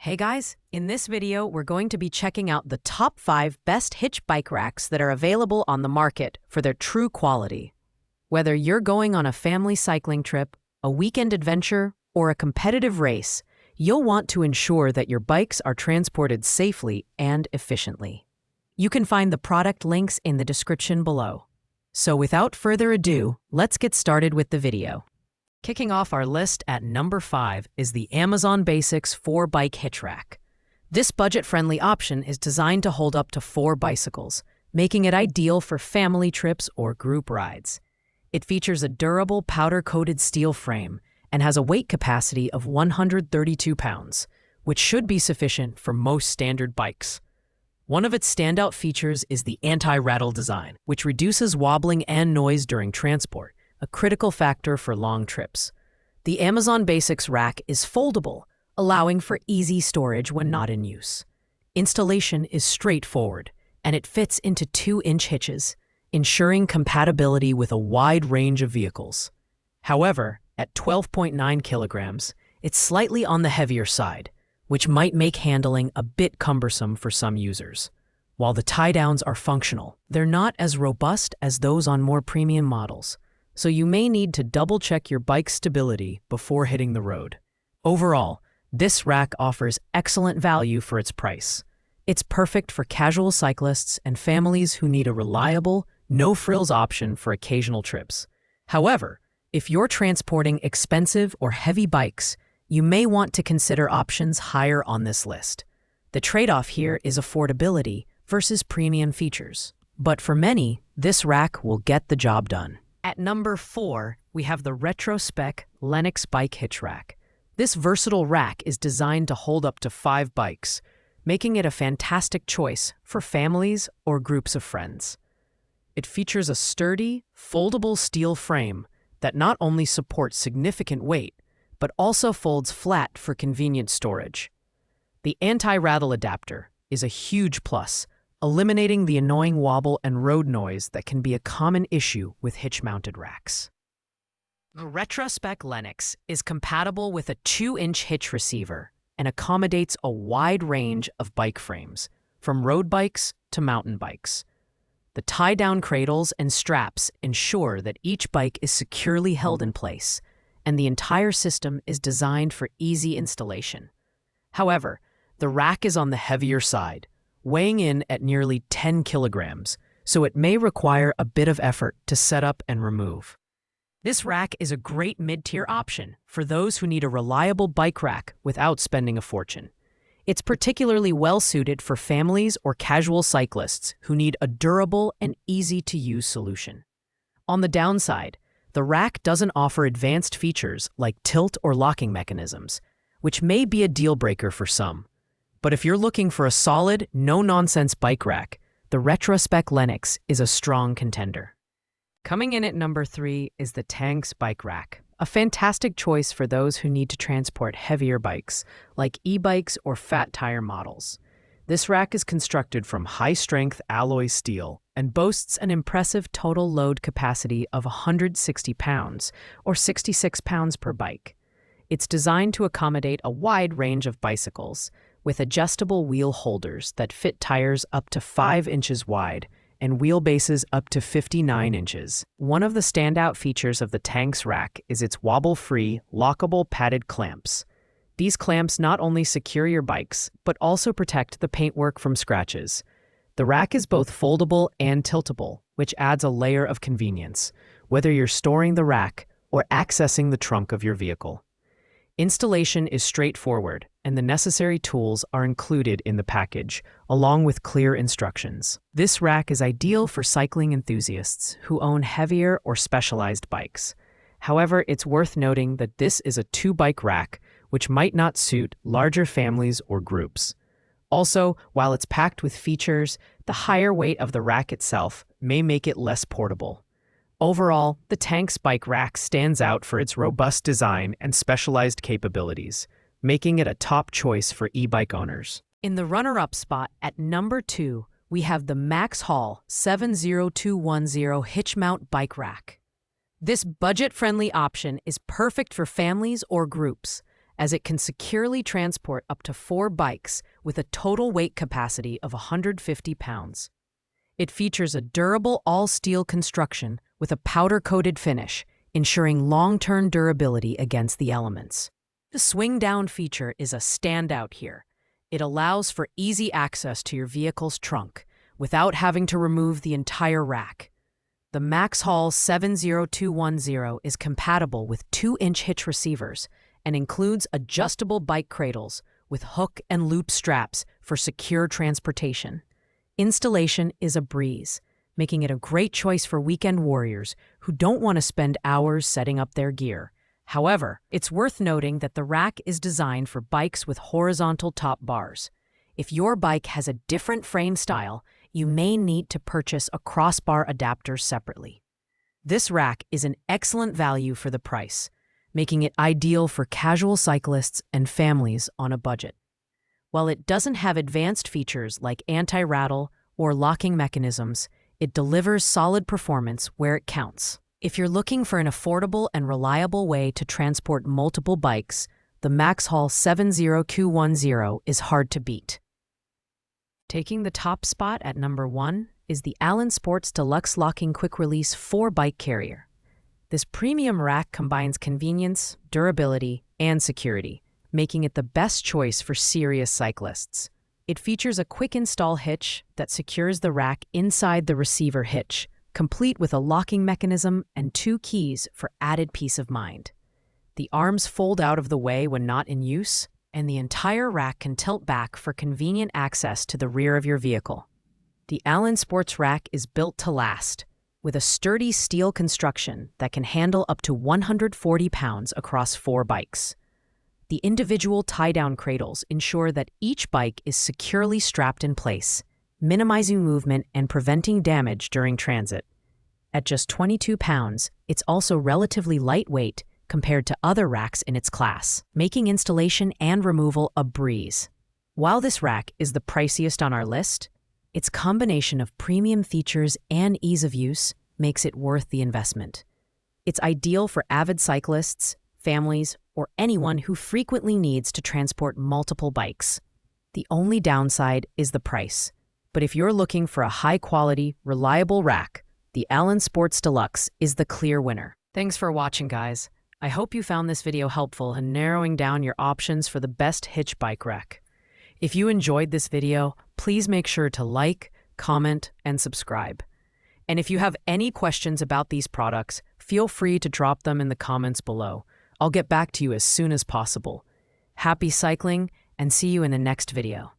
Hey guys, in this video, we're going to be checking out the top 5 best Hitch bike racks that are available on the market for their true quality. Whether you're going on a family cycling trip, a weekend adventure, or a competitive race, you'll want to ensure that your bikes are transported safely and efficiently. You can find the product links in the description below. So without further ado, let's get started with the video. Kicking off our list at number 5 is the Amazon Basics 4-Bike Hitch Rack. This budget-friendly option is designed to hold up to 4 bicycles, making it ideal for family trips or group rides. It features a durable powder-coated steel frame and has a weight capacity of 132 pounds, which should be sufficient for most standard bikes. One of its standout features is the anti-rattle design, which reduces wobbling and noise during transport, a critical factor for long trips. The Amazon Basics rack is foldable, allowing for easy storage when not in use. Installation is straightforward, and it fits into 2-inch hitches, ensuring compatibility with a wide range of vehicles. However, at 12.9 kilograms, it's slightly on the heavier side, which might make handling a bit cumbersome for some users. While the tie-downs are functional, they're not as robust as those on more premium models, so you may need to double-check your bike's stability before hitting the road. Overall, this rack offers excellent value for its price. It's perfect for casual cyclists and families who need a reliable, no-frills option for occasional trips. However, if you're transporting expensive or heavy bikes, you may want to consider options higher on this list. The trade-off here is affordability versus premium features. But for many, this rack will get the job done. At number 4, we have the Retro-Spec Lennox Bike Hitch Rack. This versatile rack is designed to hold up to 5 bikes, making it a fantastic choice for families or groups of friends. It features a sturdy, foldable steel frame that not only supports significant weight, but also folds flat for convenient storage. The anti-rattle adapter is a huge plus, eliminating the annoying wobble and road noise that can be a common issue with hitch-mounted racks. The Retro-Spec Lennox is compatible with a 2-inch hitch receiver and accommodates a wide range of bike frames, from road bikes to mountain bikes. The tie-down cradles and straps ensure that each bike is securely held in place, and the entire system is designed for easy installation. However, the rack is on the heavier side, weighing in at nearly 10 kilograms, so it may require a bit of effort to set up and remove. This rack is a great mid-tier option for those who need a reliable bike rack without spending a fortune. It's particularly well-suited for families or casual cyclists who need a durable and easy-to-use solution. On the downside, the rack doesn't offer advanced features like tilt or locking mechanisms, which may be a deal-breaker for some. But if you're looking for a solid, no-nonsense bike rack, the Retro-Spec Lennox is a strong contender. Coming in at number 3 is the Tanks Bike Rack, a fantastic choice for those who need to transport heavier bikes, like e-bikes or fat tire models. This rack is constructed from high-strength alloy steel and boasts an impressive total load capacity of 160 pounds, or 66 pounds per bike. It's designed to accommodate a wide range of bicycles, with adjustable wheel holders that fit tires up to 5 inches wide and wheelbases up to 59 inches. One of the standout features of the Tanks rack is its wobble-free, lockable padded clamps. These clamps not only secure your bikes, but also protect the paintwork from scratches. The rack is both foldable and tiltable, which adds a layer of convenience, whether you're storing the rack or accessing the trunk of your vehicle. Installation is straightforward, and the necessary tools are included in the package, along with clear instructions. This rack is ideal for cycling enthusiasts who own heavier or specialized bikes. However, it's worth noting that this is a 2-bike rack, which might not suit larger families or groups. Also, while it's packed with features, the higher weight of the rack itself may make it less portable. Overall, the Tanks Bike Rack stands out for its robust design and specialized capabilities, making it a top choice for e-bike owners. In the runner-up spot at number 2, we have the Max Hall 70210 Hitch Mount Bike Rack. This budget-friendly option is perfect for families or groups, as it can securely transport up to 4 bikes with a total weight capacity of 150 pounds. It features a durable all-steel construction with a powder-coated finish, ensuring long-term durability against the elements. The swing-down feature is a standout here. It allows for easy access to your vehicle's trunk without having to remove the entire rack. The Maxhaul 70210 is compatible with 2-inch hitch receivers and includes adjustable bike cradles with hook and loop straps for secure transportation. Installation is a breeze, making it a great choice for weekend warriors who don't want to spend hours setting up their gear. However, it's worth noting that the rack is designed for bikes with horizontal top bars. If your bike has a different frame style, you may need to purchase a crossbar adapter separately. This rack is an excellent value for the price, making it ideal for casual cyclists and families on a budget. While it doesn't have advanced features like anti-rattle or locking mechanisms, it delivers solid performance where it counts. If you're looking for an affordable and reliable way to transport multiple bikes, the Maxhaul 70210 is hard to beat. Taking the top spot at number 1 is the Aliexpress Deluxe Locking Quick Release 4-Bike Carrier. This premium rack combines convenience, durability, and security, making it the best choice for serious cyclists. It features a quick-install hitch that secures the rack inside the receiver hitch, complete with a locking mechanism and 2 keys for added peace of mind. The arms fold out of the way when not in use, and the entire rack can tilt back for convenient access to the rear of your vehicle. The Aliexpress rack is built to last, with a sturdy steel construction that can handle up to 140 pounds across 4 bikes. The individual tie-down cradles ensure that each bike is securely strapped in place, minimizing movement and preventing damage during transit. At just 22 pounds, it's also relatively lightweight compared to other racks in its class, making installation and removal a breeze. While this rack is the priciest on our list, its combination of premium features and ease of use makes it worth the investment. It's ideal for avid cyclists, families, or anyone who frequently needs to transport multiple bikes. The only downside is the price. But if you're looking for a high-quality, reliable rack, the Aliexpress Deluxe is the clear winner. Thanks for watching, guys. I hope you found this video helpful in narrowing down your options for the best hitch bike rack. If you enjoyed this video, please make sure to like, comment, and subscribe. And if you have any questions about these products, feel free to drop them in the comments below. I'll get back to you as soon as possible. Happy cycling, and see you in the next video.